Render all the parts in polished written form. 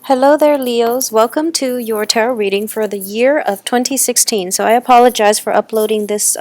Hello there, Leos. Welcome to your tarot reading for the year of 2016. So I apologize for uploading this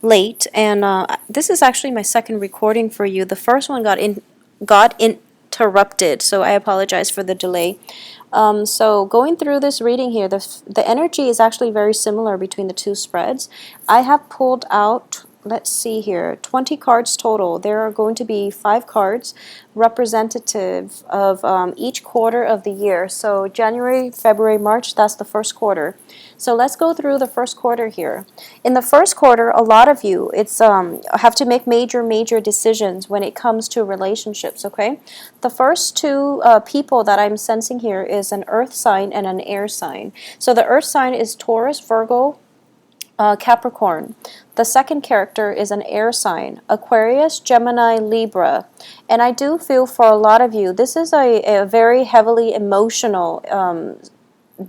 late, and this is actually my second recording for you. The first one got interrupted, so I apologize for the delay. So going through this reading here, the energy is actually very similar between the two spreads. I have pulled out, let's see here, 20 cards total. There are going to be 5 cards representative of each quarter of the year. So January, February, March, that's the first quarter. So let's go through the first quarter here. In the first quarter, a lot of you have to make major decisions when it comes to relationships, okay? The first two people that I'm sensing here is an earth sign and an air sign. So the earth sign is Taurus, Virgo, Capricorn. The second character is an air sign, Aquarius, Gemini, Libra. And I do feel for a lot of you, this is a very heavily emotional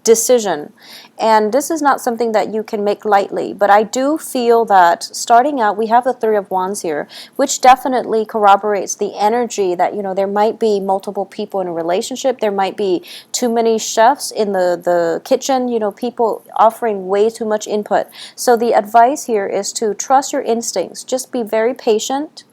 decision. And this is not something that you can make lightly, but I do feel that starting out, we have the Three of Wands here, which definitely corroborates the energy that, there might be multiple people in a relationship, there might be too many chefs in the kitchen, people offering way too much input. So the advice here is to trust your instincts, just be very patient,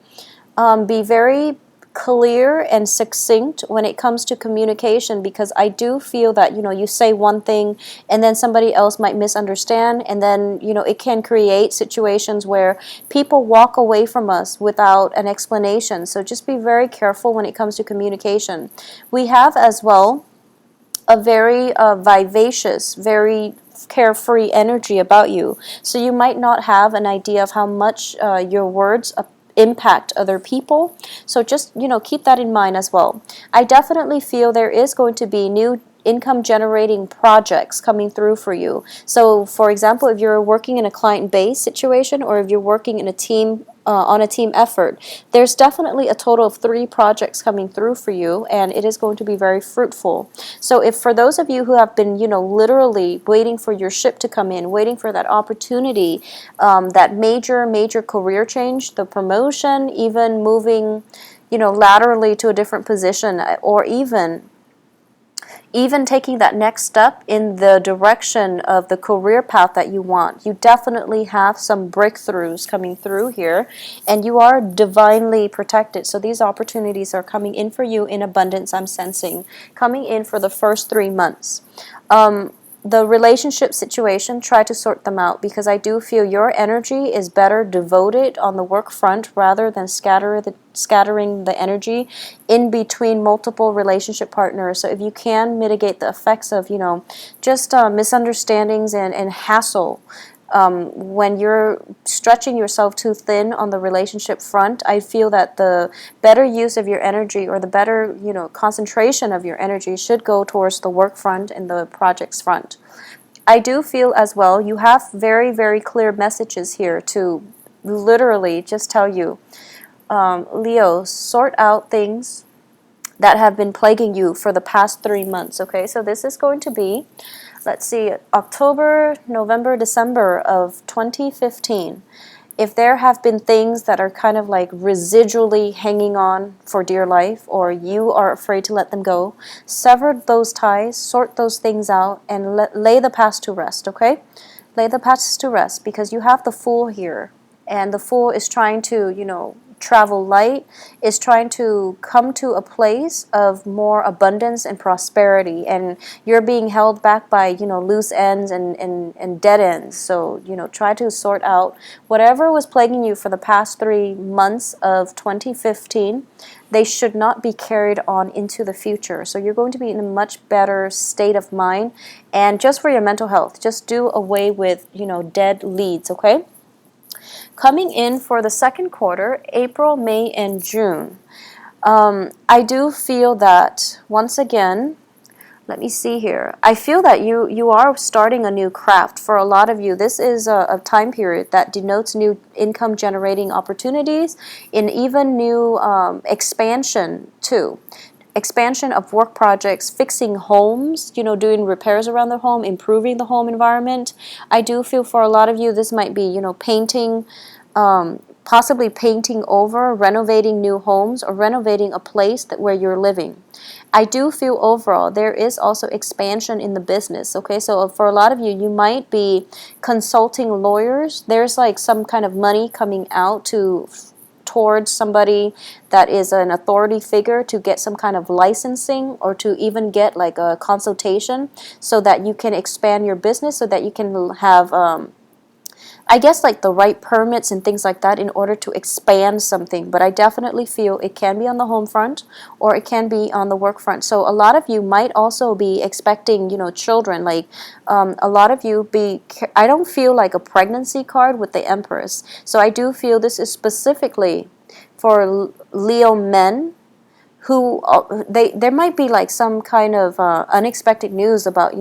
be very clear and succinct when it comes to communication, because I do feel that you say one thing and then somebody else might misunderstand, and then it can create situations where people walk away from us without an explanation. So just be very careful when it comes to communication. We have as well a very vivacious, very carefree energy about you, so you might not have an idea of how much your words impact other people. So just, keep that in mind as well. I definitely feel there is going to be new income generating projects coming through for you. So for example, if you're working in a client-based situation, or if you're working in a team on a team effort, there's definitely a total of 3 projects coming through for you, and it is going to be very fruitful. So if for those of you who have been literally waiting for your ship to come in, waiting for that opportunity, that major career change, the promotion, even moving laterally to a different position, or even taking that next step in the direction of the career path that you want, you definitely have some breakthroughs coming through here, and you are divinely protected. So these opportunities are coming in for you in abundance, I'm sensing, coming in for the first 3 months. The relationship situation, try to sort them out, because I do feel your energy is better devoted on the work front rather than scattering the energy in between multiple relationship partners. So if you can mitigate the effects of, just misunderstandings and hassle, when you're stretching yourself too thin on the relationship front, I feel that the better use of your energy, or the better concentration of your energy, should go towards the work front and the projects front. I do feel as well you have very clear messages here to literally just tell you, Leo, sort out things that have been plaguing you for the past 3 months. Okay, so this is going to be, let's see, October, November, December of 2015. If there have been things that are kind of like residually hanging on for dear life, or you are afraid to let them go, sever those ties, sort those things out, and lay the past to rest, okay? Lay the past to rest, because you have the Fool here, and the Fool is trying to, travel light, is trying to come to a place of more abundance and prosperity, and you're being held back by loose ends and dead ends. So try to sort out whatever was plaguing you for the past 3 months of 2015. They should not be carried on into the future. So you're going to be in a much better state of mind, and just for your mental health, just do away with dead leads, okay? Coming in for the second quarter, April, May, and June, I do feel that, once again, let me see here. I feel that you are starting a new craft. For a lot of you, this is a time period that denotes new income generating opportunities, and even new expansion too. Expansion of work projects, fixing homes, doing repairs around the home, improving the home environment. I do feel for a lot of you this might be, painting, possibly painting over, renovating new homes, or renovating a place where you're living. I do feel overall there is also expansion in the business. Okay, so for a lot of you, you might be consulting lawyers. There's like some kind of money coming out towards somebody that is an authority figure to get some kind of licensing or to even get like a consultation so that you can expand your business, so that you can have I guess like the right permits and things like that in order to expand something. But I definitely feel it can be on the home front or it can be on the work front. So a lot of you might also be expecting, children. Like a lot of you I don't feel like a pregnancy card with the Empress. So I do feel this is specifically for Leo men who there might be like some kind of unexpected news about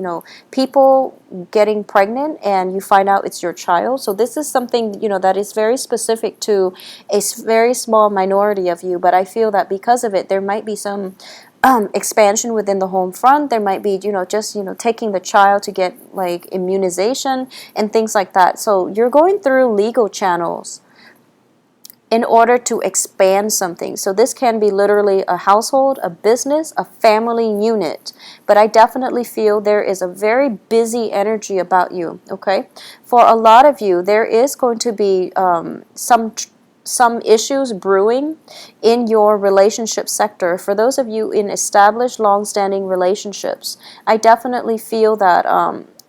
people getting pregnant and you find out it's your child. So this is something that is very specific to a very small minority of you, but I feel that because of it there might be some expansion within the home front. There might be just taking the child to get like immunization and things like that. So you're going through legal channels in order to expand something. So this can be literally a household, a business, a family unit. But I definitely feel there is a very busy energy about you, okay? For a lot of you, there is going to be some issues brewing in your relationship sector. For those of you in established, long-standing relationships, I definitely feel that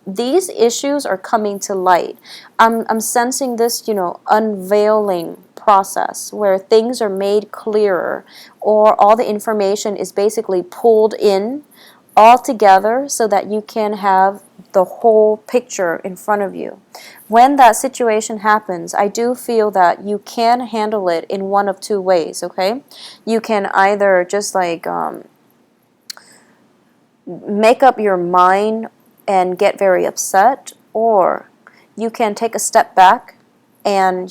these issues are coming to light. I'm sensing this, unveiling process where things are made clearer, or all the information is basically pulled in all together so that you can have the whole picture in front of you. When that situation happens, I do feel that you can handle it in one of two ways, okay? You can either just like make up your mind and get very upset, or you can take a step back and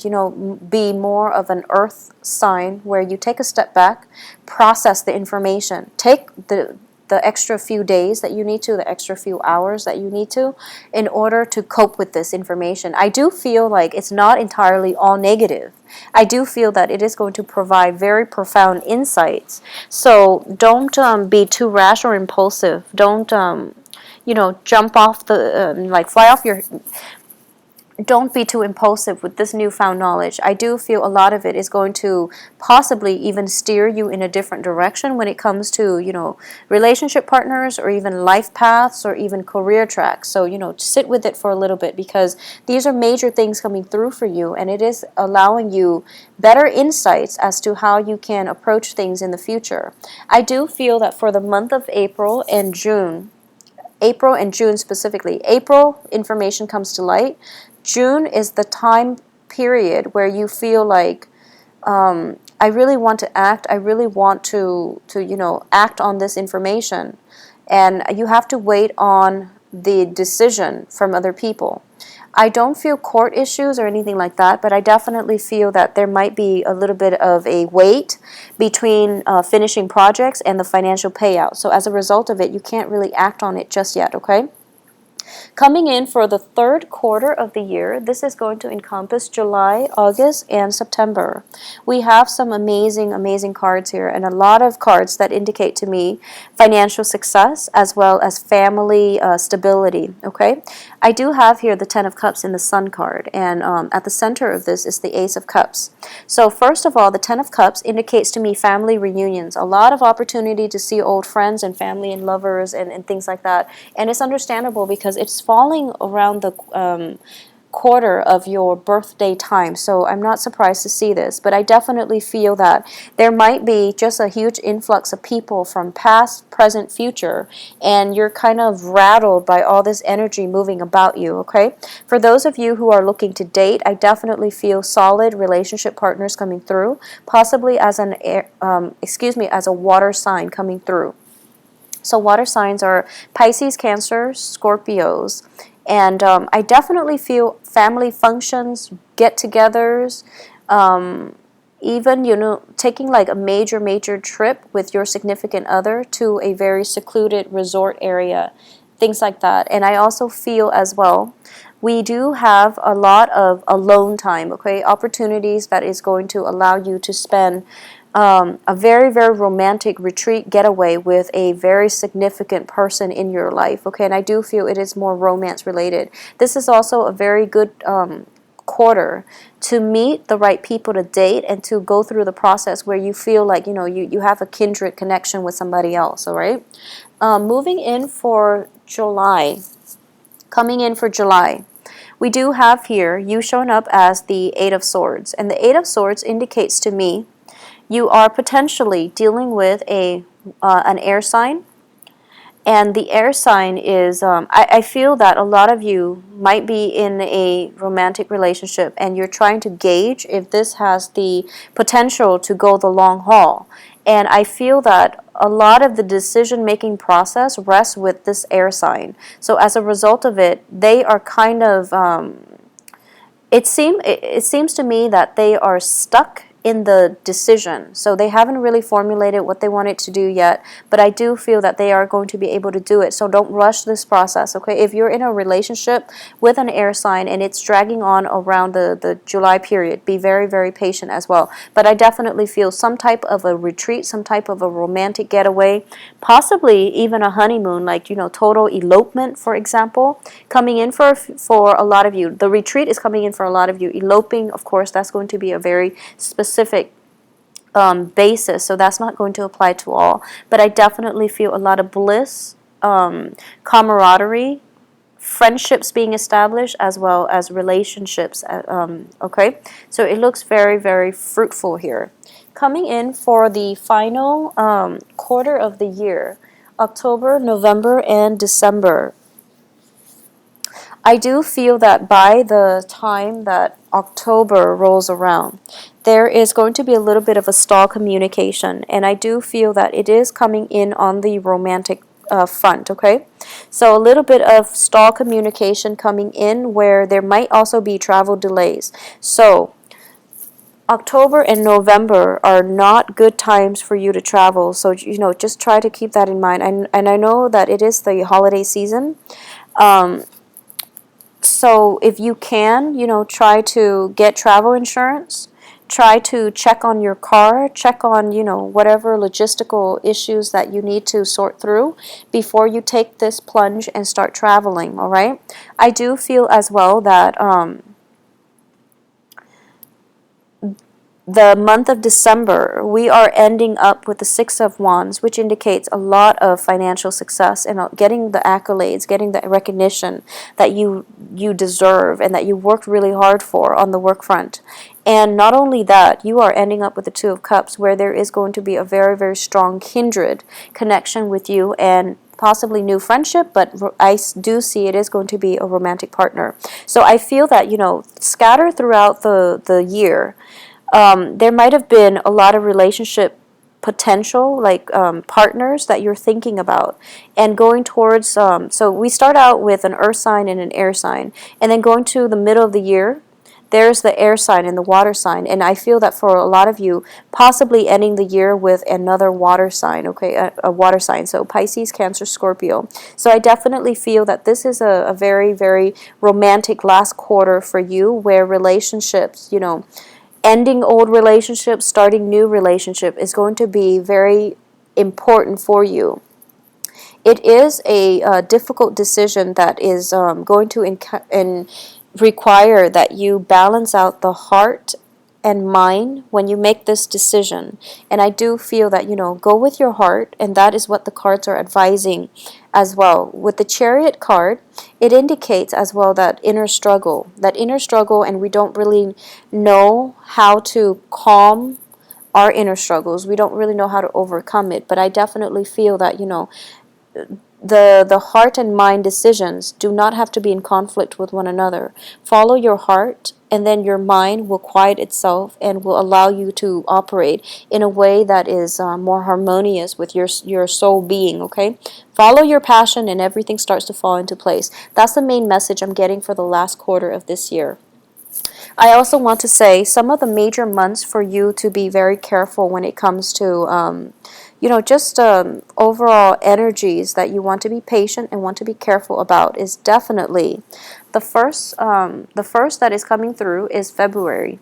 be more of an earth sign where you take a step back, process the information, take the extra few days that you need to, the extra few hours that you need to, in order to cope with this information. I do feel like it's not entirely all negative. I do feel that it is going to provide very profound insights. So don't be too rash or impulsive. Don't jump off fly off your. Don't be too impulsive with this newfound knowledge. I do feel a lot of it is going to possibly even steer you in a different direction when it comes to, relationship partners or even life paths or even career tracks. So, sit with it for a little bit, because these are major things coming through for you, and it is allowing you better insights as to how you can approach things in the future. I do feel that for the month of April and June specifically, April information comes to light. June is the time period where you feel like I really want to act. I really want to act on this information, and you have to wait on the decision from other people. I don't feel court issues or anything like that, but I definitely feel that there might be a little bit of a wait between finishing projects and the financial payout. So as a result of it, you can't really act on it just yet, okay? Coming in for the third quarter of the year, this is going to encompass July, August, and September. We have some amazing, amazing cards here, and a lot of cards that indicate to me financial success as well as family stability, okay? I do have here the Ten of Cups in the Sun card, and at the center of this is the Ace of Cups. So first of all, the Ten of Cups indicates to me family reunions, a lot of opportunity to see old friends and family and lovers and things like that. And it's understandable because it's falling around the quarter of your birthday time, so I'm not surprised to see this, but I definitely feel that there might be just a huge influx of people from past, present, future, and you're kind of rattled by all this energy moving about you, okay? For those of you who are looking to date, I definitely feel solid relationship partners coming through, possibly as as a water sign coming through. So water signs are Pisces, Cancer, Scorpios, and I definitely feel family functions, get-togethers, even, taking like a major trip with your significant other to a very secluded resort area, things like that. And I also feel as well we do have a lot of alone time, okay? Opportunities that is going to allow you to spend a very, very romantic retreat getaway with a very significant person in your life, okay? And I do feel it is more romance related. This is also a very good quarter to meet the right people to date and to go through the process where you feel like, you have a kindred connection with somebody else, all right? Moving in for July, coming in for July, we do have here you showing up as the Eight of Swords. And the Eight of Swords indicates to me you are potentially dealing with an air sign. And the air sign is, I feel that a lot of you might be in a romantic relationship and you're trying to gauge if this has the potential to go the long haul. And I feel that a lot of the decision-making process rests with this air sign. So as a result of it, they are kind of, it seems to me that they are stuck in the decision. So they haven't really formulated what they wanted to do yet, but I do feel that they are going to be able to do it. So don't rush this process, okay? If you're in a relationship with an air sign and it's dragging on around the July period, be very, very patient as well. But I definitely feel some type of a retreat, some type of a romantic getaway, possibly even a honeymoon, like, total elopement, for example, coming in for a lot of you. The retreat is coming in for a lot of you. Eloping, of course, that's going to be a very specific basis, so that's not going to apply to all. But I definitely feel a lot of bliss, camaraderie, friendships being established, as well as relationships. Okay, so it looks very, very fruitful here. Coming in for the final quarter of the year, October, November, and December. I do feel that by the time that October rolls around, there is going to be a little bit of a stall communication, and I do feel that it is coming in on the romantic front, okay? So a little bit of stall communication coming in where there might also be travel delays. So October and November are not good times for you to travel, so just try to keep that in mind. And I know that it is the holiday season. So if you can, try to get travel insurance. Try to check on your car, check on, whatever logistical issues that you need to sort through before you take this plunge and start traveling, all right? I do feel as well that the month of December, we are ending up with the Six of Wands, which indicates a lot of financial success and getting the accolades, getting the recognition that you deserve and that you worked really hard for on the work front. And not only that, you are ending up with the Two of Cups, where there is going to be a very, very strong kindred connection with you and possibly new friendship, but I do see it is going to be a romantic partner. So I feel that, scatter throughout the year, there might have been a lot of relationship potential, like partners that you're thinking about, and going towards, so we start out with an earth sign and an air sign, and then going to the middle of the year, there's the air sign and the water sign, and I feel that for a lot of you, possibly ending the year with another water sign, okay, a water sign, so Pisces, Cancer, Scorpio. So I definitely feel that this is a very, very romantic last quarter for you, where relationships, ending old relationships, starting new relationship is going to be very important for you. It is a difficult decision that is going to require that you balance out the heart and mind when you make this decision. And I do feel that, go with your heart, and that is what the cards are advising as well. With the Chariot card, it indicates as well that inner struggle, and we don't really know how to calm our inner struggles. We don't really know how to overcome it, but I definitely feel that, the heart and mind decisions do not have to be in conflict with one another. Follow your heart, and then your mind will quiet itself and will allow you to operate in a way that is more harmonious with your soul being, okay? Follow your passion and everything starts to fall into place. That's the main message I'm getting for the last quarter of this year. I also want to say some of the major months for you to be very careful when it comes to just overall energies that you want to be patient and want to be careful about is definitely the first that is coming through is February.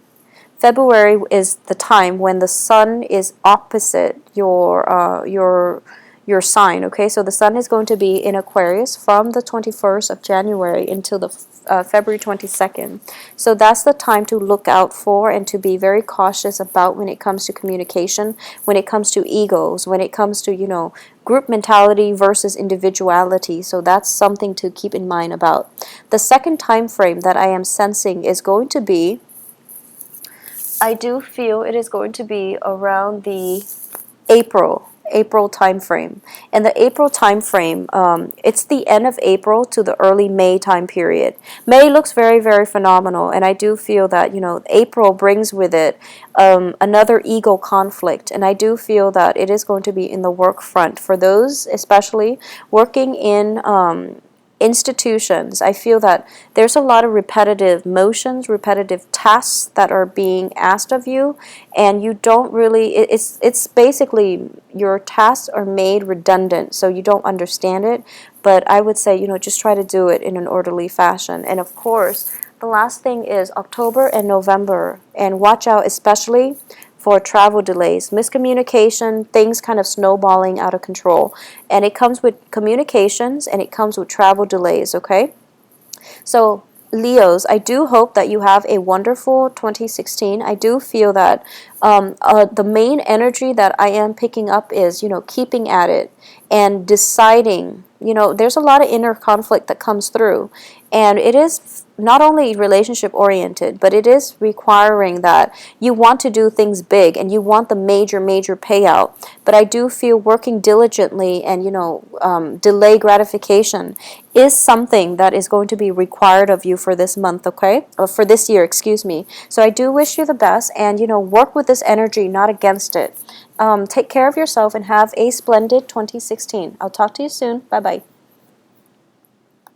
February is the time when the sun is opposite your sign. Okay, so the sun is going to be in Aquarius from the 21st of January until the February 22nd. So that's the time to look out for and to be very cautious about when it comes to communication, when it comes to egos, when it comes to group mentality versus individuality. So that's something to keep in mind about. The second time frame that I am sensing is going to be, I do feel it is going to be around the April time frame. And the April time frame, it's the end of April to the early May time period. May looks very, very phenomenal, and I do feel that April brings with it another ego conflict, and I do feel that it is going to be in the work front for those, especially working in institutions. I feel that there's a lot of repetitive motions, repetitive tasks that are being asked of you, and you don't really, it's basically your tasks are made redundant, so you don't understand it. But I would say, just try to do it in an orderly fashion. And of course, the last thing is October and November, and watch out especially for travel delays, miscommunication, things kind of snowballing out of control. And it comes with communications and it comes with travel delays, okay? So, Leos, I do hope that you have a wonderful 2016. I do feel that the main energy that I am picking up is, keeping at it and deciding. There's a lot of inner conflict that comes through. And it is not only relationship oriented, but it is requiring that you want to do things big and you want the major payout. But I do feel working diligently and delay gratification is something that is going to be required of you for this month, okay? Or for this year, excuse me. So I do wish you the best, and work with this energy, not against it. Take care of yourself and have a splendid 2016. I'll talk to you soon. Bye bye.